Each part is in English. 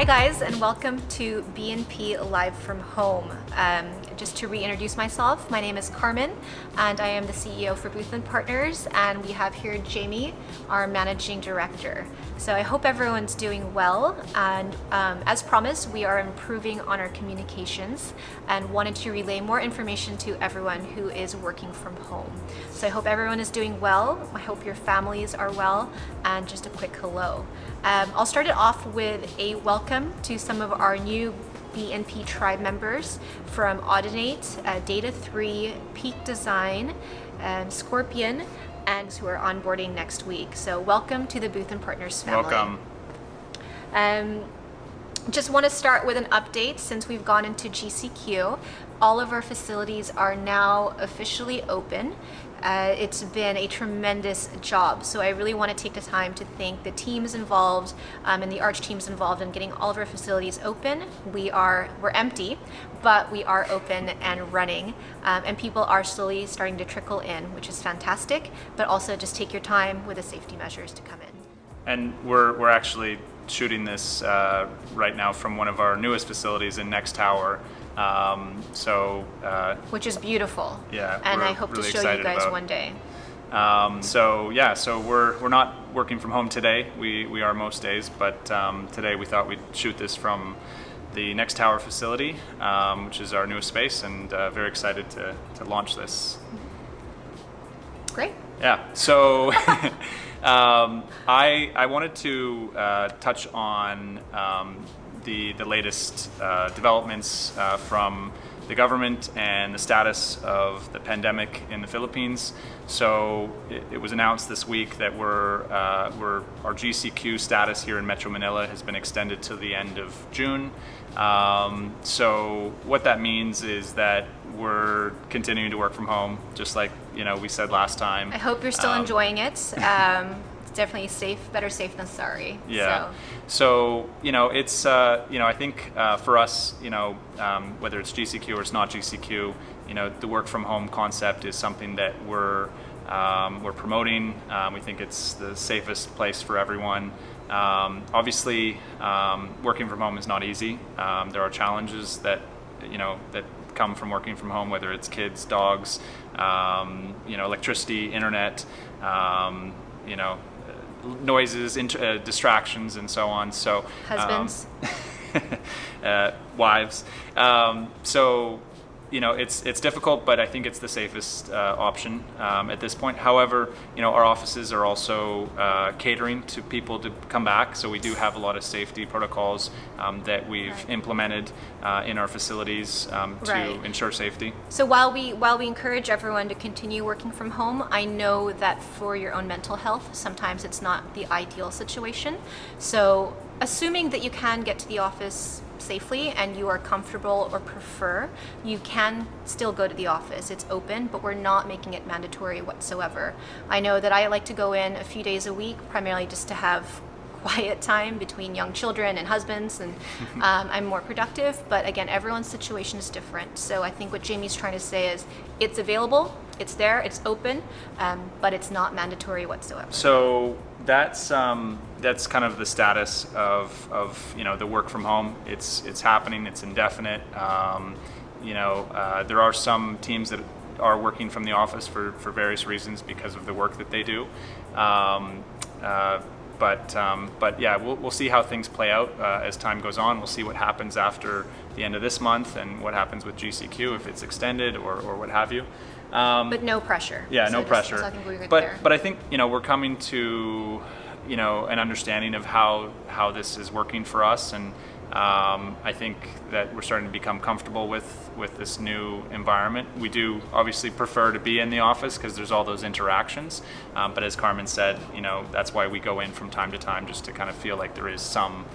guys, and welcome to B&P Live from Home. Just to reintroduce myself, my name is Carmen, and I am the CEO for Booth & Partners, and we have here Jamie, our Managing Director. So I hope everyone's doing well, and as promised, we are improving on our communications and wanted to relay more information to everyone who is working from home. So I hope everyone is doing well, I hope your families are well, and just a quick hello. I'll start it off with a welcome to some of our new B&P tribe members from Audinate, Data 3, Peak Design, Scorpion, and who are onboarding next week. So welcome to the Booth & Partners family. Welcome. Just want to start with an update since we've gone into GCQ. All of our facilities are now officially open. It's been a tremendous job, so I really want to take the time to thank the teams involved and the Arch teams involved in getting all of our facilities open. We're empty, but we are open and running, and people are slowly starting to trickle in, which is fantastic, but also just take your time with the safety measures to come in. And we're actually shooting this right now from one of our newest facilities in Next Tower. Which is beautiful. Yeah, and I hope really to show you guys one day. So we're not working from home today. We are most days, but today we thought we'd shoot this from the Next Tower facility, which is our newest space, and very excited to launch this. Great. Yeah. So I wanted to touch on the latest developments from the government and the status of the pandemic in the Philippines. So it was announced this week that our GCQ status here in Metro Manila has been extended to the end of June. So what that means is that we're continuing to work from home, just like we said last time. I hope you're still enjoying it. Definitely better safe than sorry. Yeah. So it's I think for us, whether it's GCQ or it's not GCQ, the work from home concept is something that we're promoting. We think it's the safest place for everyone. Obviously, working from home is not easy. There are challenges that come from working from home, whether it's kids, dogs, electricity, internet, noises, distractions, and so on. So husbands, wives. So it's difficult, but I think it's the safest option at this point. However, our offices are also catering to people to come back, so we do have a lot of safety protocols that we've implemented in our facilities to ensure safety. So while we encourage everyone to continue working from home, I know that for your own mental health, sometimes it's not the ideal situation. So assuming that you can get to the office safely and you are comfortable or prefer, you can still go to the office. It's open, but we're not making it mandatory whatsoever. I know that I like to go in a few days a week, primarily just to have quiet time between young children and husbands, and I'm more productive. But again, everyone's situation is different. So I think what Jamie's trying to say is it's available, it's there, it's open, but it's not mandatory whatsoever. So that's kind of the status of the work from home. It's happening. It's indefinite. There are some teams that are working from the office for various reasons because of the work that they do. But yeah, we'll see how things play out as time goes on. We'll see what happens after the end of this month and what happens with GCQ, if it's extended or what have you. But no pressure. Yeah, no pressure. So I think we're good but there. But I think we're coming to an understanding of how this is working for us, and I think that we're starting to become comfortable with this new environment. We do obviously prefer to be in the office because there's all those interactions, but as Carmen said, that's why we go in from time to time, just to kind of feel like there is some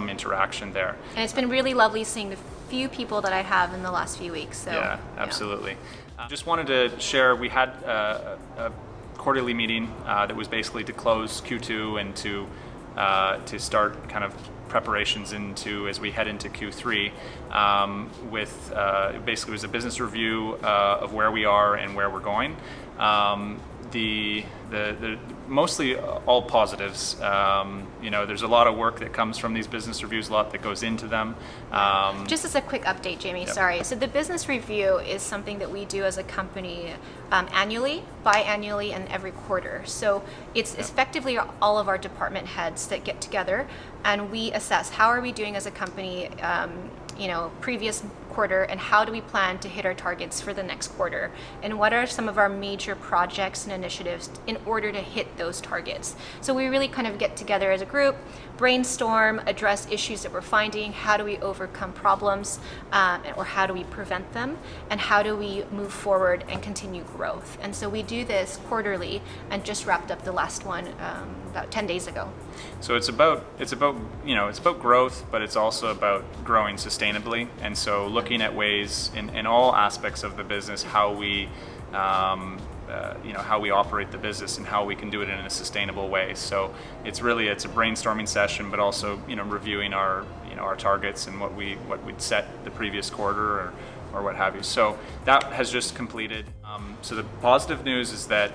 interaction there. And it's been really lovely seeing the few people that I have in the last few weeks. So yeah, absolutely. Just wanted to share, we had a quarterly meeting that was basically to close Q2 and to start kind of preparations as we head into Q3 with basically it was a business review of where we are and where we're going. The mostly all positives. There's a lot of work that comes from these business reviews, a lot that goes into them. Just as a quick update, Jamie, Yep. sorry. So the business review is something that we do as a company annually, biannually, and every quarter. So it's effectively all of our department heads that get together and we assess how are we doing as a company, previous quarter, and how do we plan to hit our targets for the next quarter, and what are some of our major projects and initiatives in order to hit those targets. So we really kind of get together as a group, brainstorm, address issues that we're finding, how do we overcome problems, or how do we prevent them, and how do we move forward and continue growth. And so we do this quarterly, and just wrapped up the last one about 10 days ago. So it's about growth, but it's also about growing sustainably. And so looking at ways in all aspects of the business, how we how we operate the business and how we can do it in a sustainable way. So it's a brainstorming session, but also reviewing our targets and what we'd set the previous quarter or what have you. So that has just completed. So the positive news is that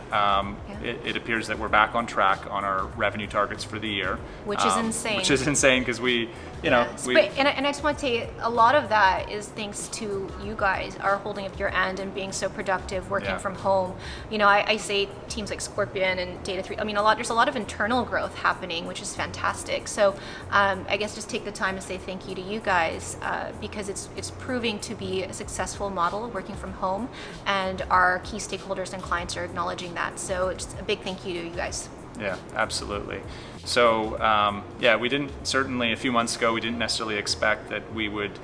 it appears that we're back on track on our revenue targets for the year, which is insane. Which is insane because And I just want to say a lot of that is thanks to you guys are holding up your end and being so productive, working from home. I say teams like Scorpion and Data 3. There's a lot of internal growth happening, which is fantastic. So I guess just take the time to say thank you to you guys because it's proving to be a successful model working from home, and our key stakeholders and clients are acknowledging that. So just a big thank you to you guys. Yeah, absolutely. So we didn't, certainly a few months ago, we didn't necessarily expect that we would,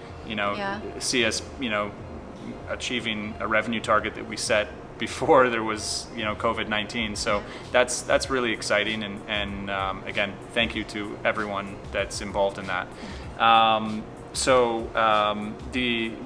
see us, achieving a revenue target that we set before there was, COVID-19. So that's really exciting. And again, thank you to everyone that's involved in that.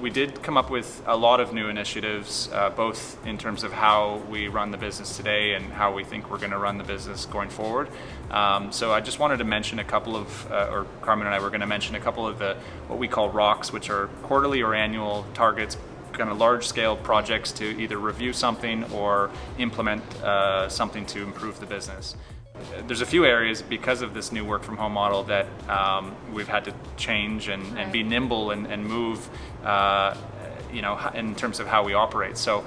We did come up with a lot of new initiatives, both in terms of how we run the business today and how we think we're going to run the business going forward. So I just wanted to mention a couple of, or Carmen and I were going to mention a couple of what we call ROCs, which are quarterly or annual targets, kind of large-scale projects to either review something or implement something to improve the business. There's a few areas because of this new work from home model that we've had to change and be nimble and move, in terms of how we operate. So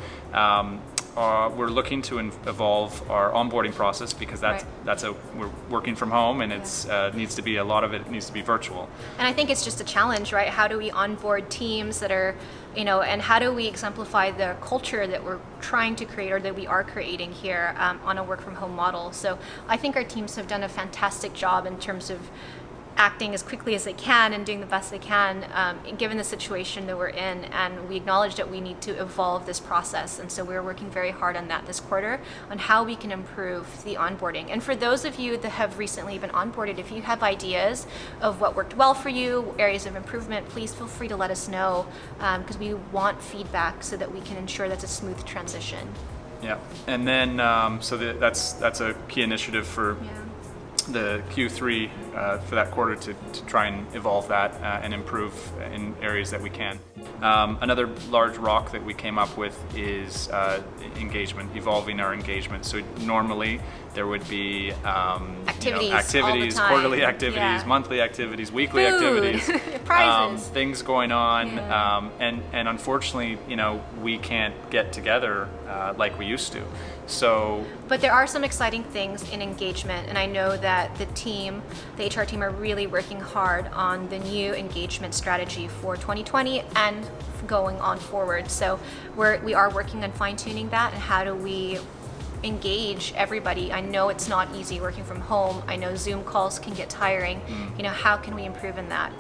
we're looking to evolve our onboarding process because we're working from home and a lot of it needs to be virtual. And I think it's just a challenge, right? How do we onboard teams that are, and how do we exemplify the culture that we're trying to create or that we are creating here on a work from home model? So I think our teams have done a fantastic job in terms of acting as quickly as they can and doing the best they can given the situation that we're in, and we acknowledge that we need to evolve this process, and so we're working very hard on that this quarter on how we can improve the onboarding. And for those of you that have recently been onboarded, if you have ideas of what worked well for you, areas of improvement, please feel free to let us know because we want feedback so that we can ensure that's a smooth transition. Yeah, and then that's a key initiative for the Q3 for that quarter to try and evolve that and improve in areas that we can. Another large rock that we came up with is engagement, evolving our engagement. So normally there would be activities, quarterly activities, monthly activities, weekly activities, prizes, things going on, and unfortunately, we can't get together like we used to. But there are some exciting things in engagement, and I know that the HR team are really working hard on the new engagement strategy for 2020 and going on forward. So we are working on fine-tuning that, and how do we engage everybody. I know it's not easy working from home. I know Zoom calls can get tiring. How can we improve in that?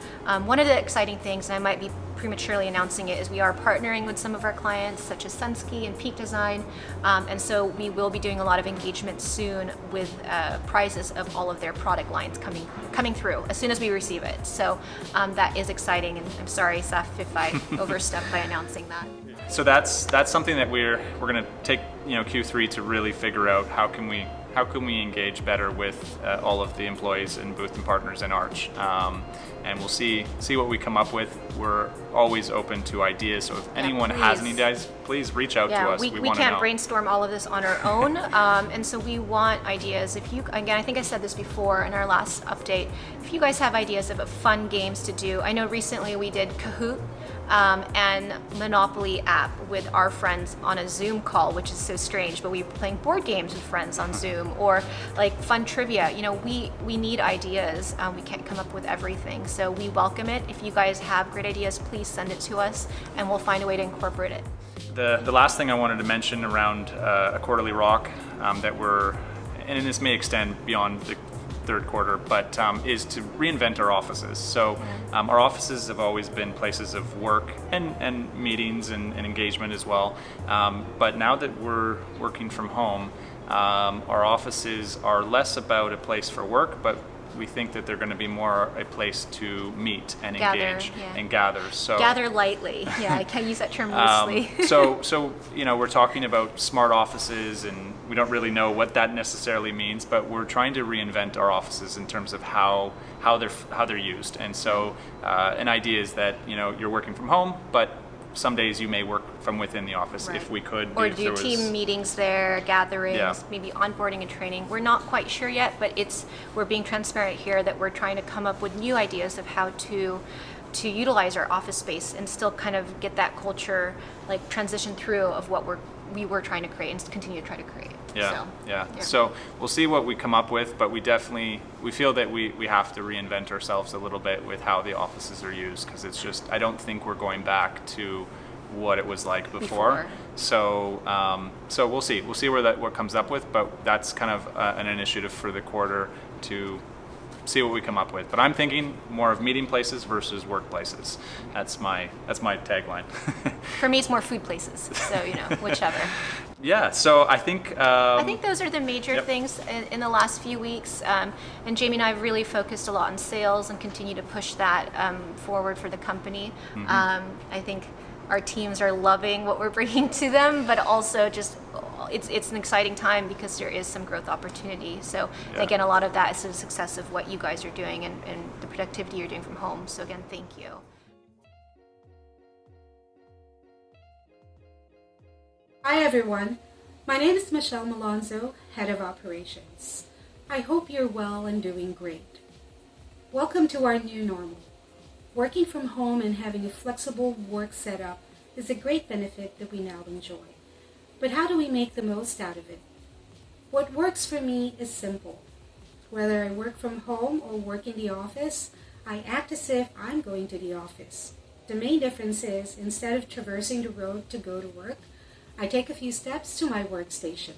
One of the exciting things, and I might be prematurely announcing it, is we are partnering with some of our clients such as Sunski and Peak Design, and so we will be doing a lot of engagement soon with prizes of all of their product lines coming through as soon as we receive it. So that is exciting, and I'm sorry, Seth, if I overstepped by announcing that. So that's something that we're going to take Q3 to really figure out how can we engage better with all of the employees and Booth and Partners in Arch, and we'll see what we come up with. We're always open to ideas, so if anyone has any ideas, please reach out to us. We want to can't know. brainstorm all of this on our own, and so we want ideas. If you, again, I think I said this before in our last update, if you guys have ideas of fun games to do, I know recently we did Kahoot and Monopoly app with our friends on a Zoom call, which is so strange, but we were playing board games with friends on Zoom, or like fun trivia. You know, we need ideas. We can't come up with everything, so we welcome it. If you guys have great ideas, please send it to us, and we'll find a way to incorporate it. The last thing I wanted to mention around a quarterly rock that we're, and this may extend beyond the third quarter, but is to reinvent our offices. So our offices have always been places of work and meetings and engagement as well. But now that we're working from home, our offices are less about a place for work, but we think that they're going to be more a place to meet and engage and gather. So gather lightly. Yeah, I can't use that term loosely. So you know, we're talking about smart offices, and we don't really know what that necessarily means, but we're trying to reinvent our offices in terms of how they're used. And so an idea is that, you know, you're working from home, but some days you may work from within the office. If we could, or do team meetings there, gatherings, maybe onboarding and training. We're not quite sure yet, but we're being transparent here that we're trying to come up with new ideas of how to utilize our office space and still kind of get that culture, like, transition through of what we were trying to create and continue to try to create. So we'll see what we come up with, but we feel that we have to reinvent ourselves a little bit with how the offices are used, because it's just, I don't think we're going back to what it was like before. So we'll see what comes up with, but that's kind of an initiative for the quarter to see what we come up with. But I'm thinking more of meeting places versus workplaces. That's my tagline. For me, it's more food places. So, you know, whichever. Yeah. So I think those are the major things in the last few weeks. And Jamie and I have really focused a lot on sales and continue to push that forward for the company. I think our teams are loving what we're bringing to them, but also just it's an exciting time because there is some growth opportunity. So again, a lot of that is the success of what you guys are doing and the productivity you're doing from home. So again, thank you. Hi everyone, my name is Michelle Malonzo, Head of Operations. I hope you're well and doing great. Welcome to our new normal. Working from home and having a flexible work setup is a great benefit that we now enjoy. But how do we make the most out of it? What works for me is simple. Whether I work from home or work in the office, I act as if I'm going to the office. The main difference is, instead of traversing the road to go to work, I take a few steps to my workstation.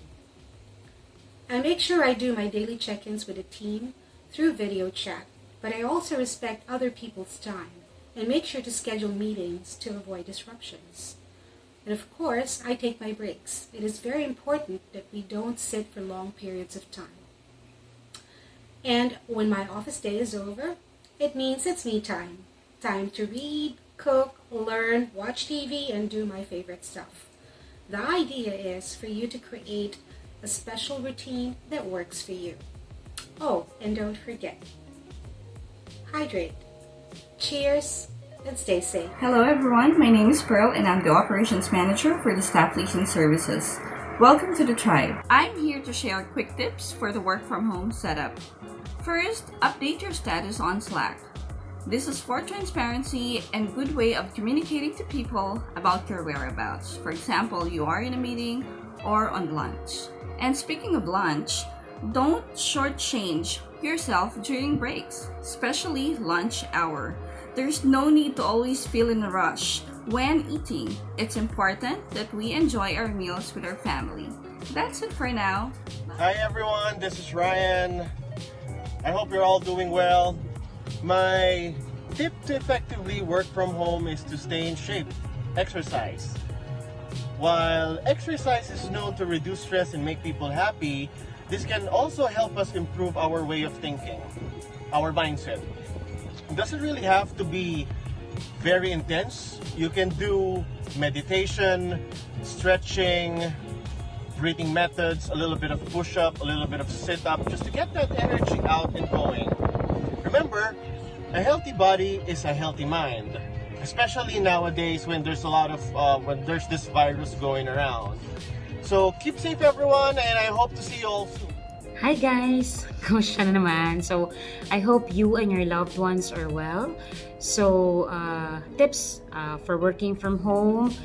I make sure I do my daily check-ins with the team through video chat, but I also respect other people's time and make sure to schedule meetings to avoid disruptions. And of course, I take my breaks. It is very important that we don't sit for long periods of time. And when my office day is over, it means it's me time. Time to read, cook, learn, watch TV, and do my favorite stuff. The idea is for you to create a special routine that works for you. Oh, and don't forget, hydrate. Cheers, and stay safe. Hello everyone, my name is Pearl and I'm the Operations Manager for the Staff Leasing Services. Welcome to the tribe. I'm here to share quick tips for the work from home setup. First, update your status on Slack. This is for transparency and good way of communicating to people about your whereabouts. For example, you are in a meeting or on lunch. And speaking of lunch, don't shortchange yourself during breaks, especially lunch hour. There's no need to always feel in a rush when eating. It's important that we enjoy our meals with our family. That's it for now. Hi everyone, this is Ryan. I hope you're all doing well. My tip to effectively work from home is to stay in shape, exercise. While exercise is known to reduce stress and make people happy, this can also help us improve our way of thinking, our mindset. It doesn't really have to be very intense. You can do meditation, stretching, breathing methods, a little bit of push-up, a little bit of sit-up, just to get that energy out and going. Remember, A healthy body is a healthy mind, especially nowadays when there's a lot of when there's this virus going around. So keep safe everyone, and I hope to see you all soon. Hi guys! Kamusta na naman? So, I hope you and your loved ones are well. So, tips for working from home.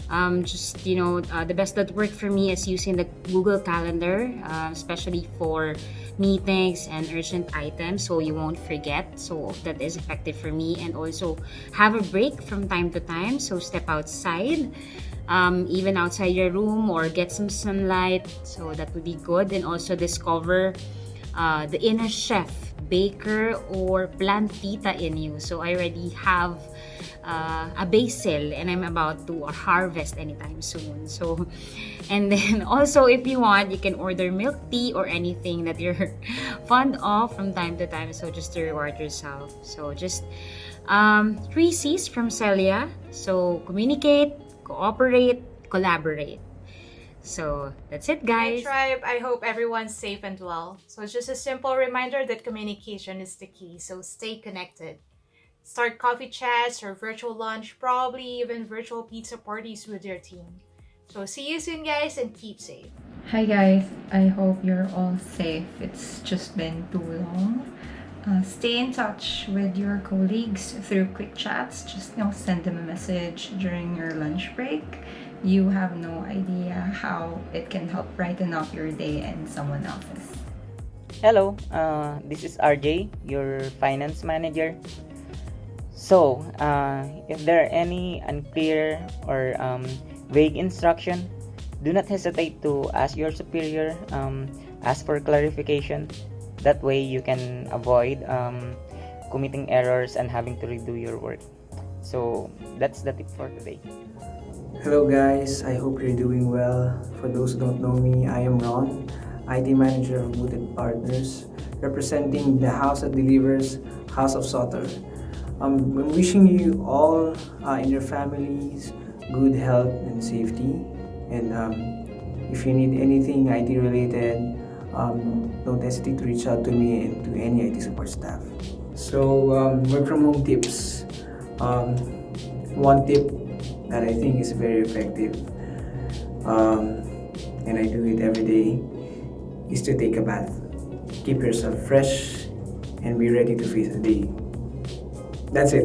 The best that worked for me is using the Google Calendar, especially for meetings and urgent items, so you won't forget. So that is effective for me. And also have a break from time to time. So step outside, even outside your room, or get some sunlight. So that would be good. And also discover the inner chef, baker, or plantita in you. So I already have a basil, and I'm about to harvest anytime soon. So, and then also if you want, you can order milk tea or anything that you're fond of from time to time. So just to reward yourself. So just 3 C's from Celia. So communicate, cooperate, collaborate. So that's it, guys. Hi, Tribe. I hope everyone's safe and well. So it's just a simple reminder that communication is the key. So stay connected. Start coffee chats or virtual lunch, probably even virtual pizza parties with your team. So see you soon, guys, and keep safe. Hi guys, I hope you're all safe. It's just been too long. Stay in touch with your colleagues through quick chats. Just send them a message during your lunch break. You have no idea how it can help brighten up your day and someone else's. Hello, this is RJ, your finance manager. So, if there are any unclear or vague instruction, do not hesitate to ask your superior, ask for clarification. That way you can avoid committing errors and having to redo your work. So, that's the tip for today. Hello guys, I hope you're doing well. For those who don't know me, I am Ron, IT Manager of B&P Partners, representing the house that delivers, House of Soter. I'm wishing you all and your families good health and safety. And if you need anything IT related, don't hesitate to reach out to me and to any IT support staff. So work from home tips. One tip that I think is very effective, and I do it every day, is to take a bath. Keep yourself fresh and be ready to face the day. That's it.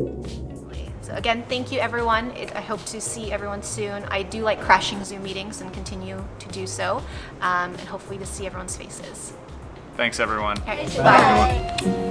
So again, thank you everyone. I hope to see everyone soon. I do like crashing Zoom meetings and continue to do so, and hopefully to see everyone's faces. Thanks, everyone. All right, bye.